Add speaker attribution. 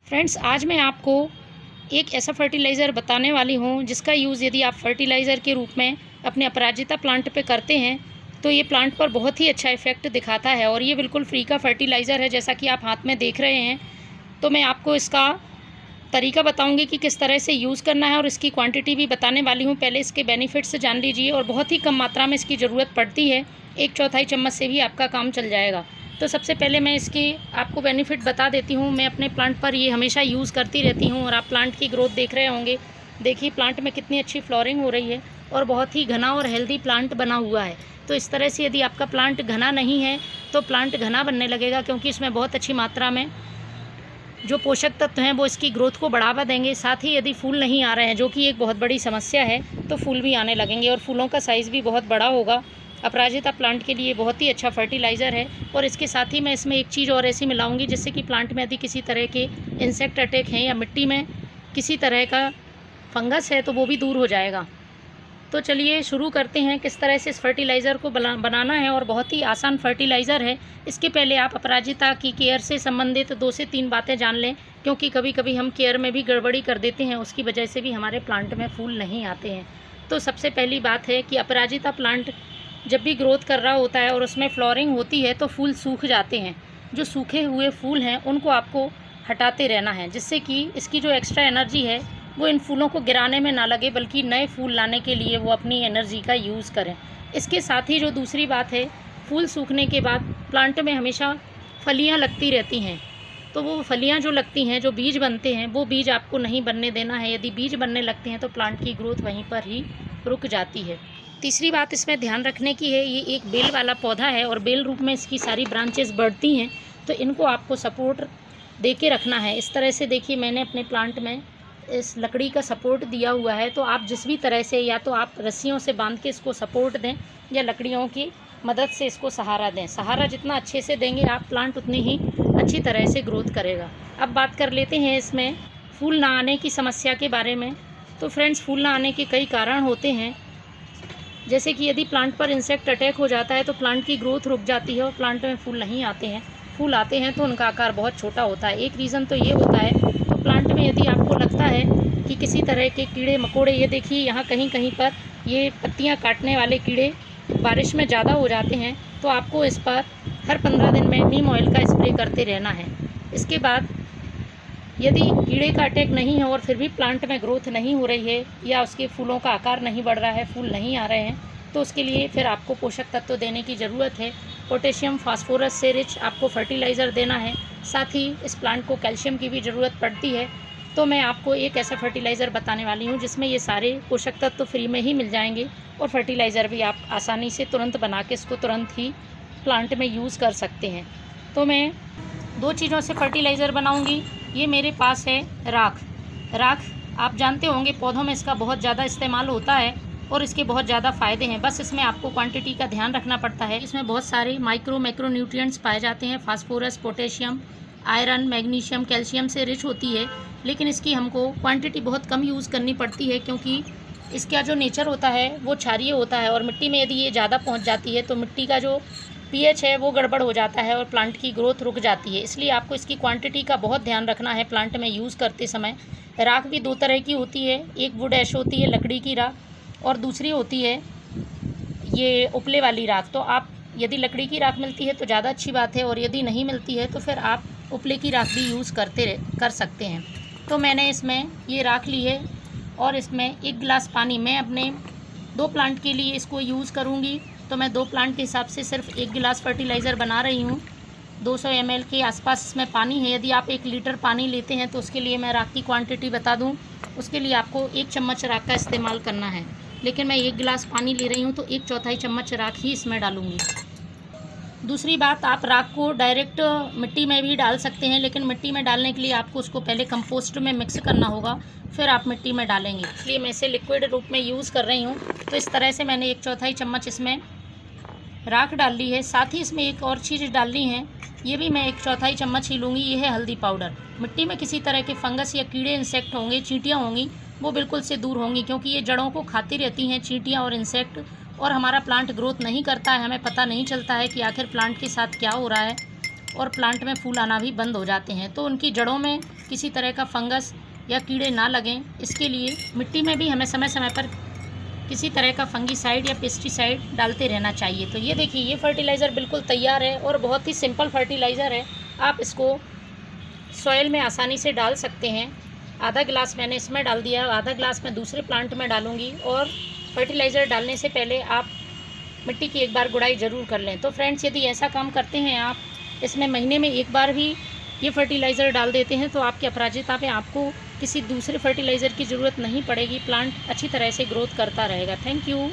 Speaker 1: Friends, आज मैं आपको एक ऐसा फर्टिलाइज़र बताने वाली हूँ जिसका यूज़ यदि आप फर्टिलाइज़र के रूप में अपने अपराजिता प्लांट पे करते हैं तो ये प्लांट पर बहुत ही अच्छा इफ़ेक्ट दिखाता है। और ये बिल्कुल फ्री का फर्टिलाइज़र है, जैसा कि आप हाथ में देख रहे हैं। तो मैं आपको इसका तरीका बताऊंगी कि किस तरह से यूज़ करना है और इसकी क्वांटिटी भी बताने वाली हूँ। पहले इसके बेनिफिट्स जान लीजिए। और बहुत ही कम मात्रा में इसकी ज़रूरत पड़ती है, 1/4 चम्मच से भी आपका काम चल जाएगा। तो सबसे पहले मैं इसकी आपको बेनिफिट बता देती हूँ। मैं अपने प्लांट पर ये हमेशा यूज़ करती रहती हूँ और आप प्लांट की ग्रोथ देख रहे होंगे। देखिए प्लांट में कितनी अच्छी फ्लोरिंग हो रही है और बहुत ही घना और हेल्दी प्लांट बना हुआ है। तो इस तरह से यदि आपका प्लांट घना नहीं है तो प्लांट घना बनने लगेगा, क्योंकि इसमें बहुत अच्छी मात्रा में जो पोषक तत्व हैं वो इसकी ग्रोथ को बढ़ावा देंगे। साथ ही यदि फूल नहीं आ रहे हैं, जो कि एक बहुत बड़ी समस्या है, तो फूल भी आने लगेंगे और फूलों का साइज़ भी बहुत बड़ा होगा। अपराजिता प्लांट के लिए बहुत ही अच्छा फर्टिलाइज़र है। और इसके साथ ही मैं इसमें एक चीज़ और ऐसी मिलाऊंगी जिससे कि प्लांट में यदि किसी तरह के इंसेक्ट अटैक हैं या मिट्टी में किसी तरह का फंगस है तो वो भी दूर हो जाएगा। तो चलिए शुरू करते हैं किस तरह से इस फर्टिलाइज़र को बनाना है। और बहुत ही आसान फर्टिलाइज़र है। इसके पहले आप अपराजिता की केयर से संबंधित 2 से 3 बातें जान लें, क्योंकि कभी कभी हम केयर में भी गड़बड़ी कर देते हैं, उसकी वजह से भी हमारे प्लांट में फूल नहीं आते हैं। तो सबसे पहली बात है कि अपराजिता प्लांट जब भी ग्रोथ कर रहा होता है और उसमें फ्लोरिंग होती है तो फूल सूख जाते हैं। जो सूखे हुए फूल हैं उनको आपको हटाते रहना है, जिससे कि इसकी जो एक्स्ट्रा एनर्जी है वो इन फूलों को गिराने में ना लगे, बल्कि नए फूल लाने के लिए वो अपनी एनर्जी का यूज़ करें। इसके साथ ही जो दूसरी बात है, फूल सूखने के बाद प्लांट में हमेशा फलियां लगती रहती हैं। तो वो फलियां जो लगती हैं, जो बीज बनते हैं, वो बीज आपको नहीं बनने देना है। यदि बीज बनने लगते हैं तो प्लांट की ग्रोथ वहीं पर ही रुक जाती है। तीसरी बात इसमें ध्यान रखने की है, ये एक बेल वाला पौधा है और बेल रूप में इसकी सारी ब्रांचेस बढ़ती हैं, तो इनको आपको सपोर्ट दे के रखना है। इस तरह से देखिए मैंने अपने प्लांट में इस लकड़ी का सपोर्ट दिया हुआ है। तो आप जिस भी तरह से, या तो आप रस्सियों से बांध के इसको सपोर्ट दें या लकड़ियों की मदद से इसको सहारा दें। सहारा जितना अच्छे से देंगे आप, प्लांट उतनी ही अच्छी तरह से ग्रोथ करेगा। अब बात कर लेते हैं इसमें फूल ना आने की समस्या के बारे में। तो फ्रेंड्स, फूल ना आने के कई कारण होते हैं, जैसे कि यदि प्लांट पर इंसेक्ट अटैक हो जाता है तो प्लांट की ग्रोथ रुक जाती है और प्लांट में फूल नहीं आते हैं। फूल आते हैं तो उनका आकार बहुत छोटा होता है। एक रीज़न तो ये होता है। तो प्लांट में यदि आपको लगता है कि किसी तरह के कीड़े मकोड़े, ये देखिए यहाँ कहीं कहीं पर ये पत्तियाँ काटने वाले कीड़े बारिश में ज़्यादा हो जाते हैं, तो आपको इस पर हर 15 दिन में नीम ऑयल का स्प्रे करते रहना है। इसके बाद यदि कीड़े का अटैक नहीं है और फिर भी प्लांट में ग्रोथ नहीं हो रही है या उसके फूलों का आकार नहीं बढ़ रहा है, फूल नहीं आ रहे हैं, तो उसके लिए फिर आपको पोषक तत्व देने की ज़रूरत है। पोटेशियम फास्फोरस से रिच आपको फर्टिलाइज़र देना है। साथ ही इस प्लांट को कैल्शियम की भी ज़रूरत पड़ती है। तो मैं आपको एक ऐसा फर्टिलाइज़र बताने वाली हूँ जिसमें ये सारे पोषक तत्व फ्री में ही मिल जाएंगे और फर्टिलाइज़र भी आप आसानी से तुरंत बना के इसको तुरंत ही प्लांट में यूज़ कर सकते हैं। तो मैं 2 चीज़ों से फर्टिलाइज़र बनाऊँगी। ये मेरे पास है राख। आप जानते होंगे पौधों में इसका बहुत ज़्यादा इस्तेमाल होता है और इसके बहुत ज़्यादा फ़ायदे हैं। बस इसमें आपको क्वांटिटी का ध्यान रखना पड़ता है। इसमें बहुत सारे मैक्रो न्यूट्रिएंट्स पाए जाते हैं। Phosphorus, potassium, iron, magnesium, calcium से रिच होती है, लेकिन इसकी हमको क्वांटिटी बहुत कम यूज़ करनी पड़ती है, क्योंकि इसका जो नेचर होता है वो क्षारीय होता है। और मिट्टी में यदि ये ज़्यादा पहुँच जाती है तो मिट्टी का जो पीएच है वो गड़बड़ हो जाता है और प्लांट की ग्रोथ रुक जाती है। इसलिए आपको इसकी क्वांटिटी का बहुत ध्यान रखना है प्लांट में यूज़ करते समय। राख भी 2 तरह की होती है। एक वुड ऐश होती है, लकड़ी की राख, और दूसरी होती है ये उपले वाली राख। तो आप यदि लकड़ी की राख मिलती है तो ज़्यादा अच्छी बात है, और यदि नहीं मिलती है तो फिर आप उपले की राख भी यूज़ कर सकते हैं। तो मैंने इसमें ये राख ली है और इसमें 1 गिलास पानी, मैं अपने 2 प्लांट के लिए इसको यूज़ करूँगी। तो मैं 2 प्लांट के हिसाब से सिर्फ 1 गिलास फर्टिलाइज़र बना रही हूँ। 200 ml के आसपास इसमें पानी है। यदि आप 1 लीटर पानी लेते हैं तो उसके लिए मैं राख की क्वांटिटी बता दूँ, उसके लिए आपको 1 चम्मच राख का इस्तेमाल करना है। लेकिन मैं 1 गिलास पानी ले रही हूँ तो 1/4 चम्मच राख ही इसमें डालूँगी। दूसरी बात, आप राख को डायरेक्ट मिट्टी में भी डाल सकते हैं, लेकिन मिट्टी में डालने के लिए आपको उसको पहले कंपोस्ट में मिक्स करना होगा, फिर आप मिट्टी में डालेंगे। इसलिए मैं इसे लिक्विड रूप में यूज़ कर रही हूँ। तो इस तरह से मैंने 1/4 चम्मच इसमें राख डाल ली है। साथ ही इसमें एक और चीज़ डालनी है, ये भी मैं 1/4 चम्मच ही लूँगी। ये है हल्दी पाउडर। मिट्टी में किसी तरह के फंगस या कीड़े, इंसेक्ट होंगे, चींटियाँ होंगी, वो बिल्कुल से दूर होंगी, क्योंकि ये जड़ों को खाती रहती हैं चींटियाँ और इंसेक्ट, और हमारा प्लांट ग्रोथ नहीं करता है। हमें पता नहीं चलता है कि आखिर प्लांट के साथ क्या हो रहा है, और प्लांट में फूल आना भी बंद हो जाते हैं। तो उनकी जड़ों में किसी तरह का फंगस या कीड़े ना लगें, इसके लिए मिट्टी में भी हमें समय समय पर किसी तरह का फंगीसाइड या पेस्टिसाइड डालते रहना चाहिए। तो ये देखिए, ये फर्टिलाइज़र बिल्कुल तैयार है और बहुत ही सिंपल फर्टिलाइज़र है। आप इसको सॉइल में आसानी से डाल सकते हैं। आधा गिलास मैंने इसमें डाल दिया, आधा गिलास मैं दूसरे प्लांट में डालूँगी। और फर्टिलाइज़र डालने से पहले आप मिट्टी की एक बार गुड़ाई ज़रूर कर लें। तो फ्रेंड्स, यदि ऐसा काम करते हैं आप, इसमें महीने में एक बार भी ये फर्टिलाइज़र डाल देते हैं, तो आपके अपराजिता पे आपको किसी दूसरे फर्टिलाइज़र की ज़रूरत नहीं पड़ेगी। प्लांट अच्छी तरह से ग्रोथ करता रहेगा। Thank you.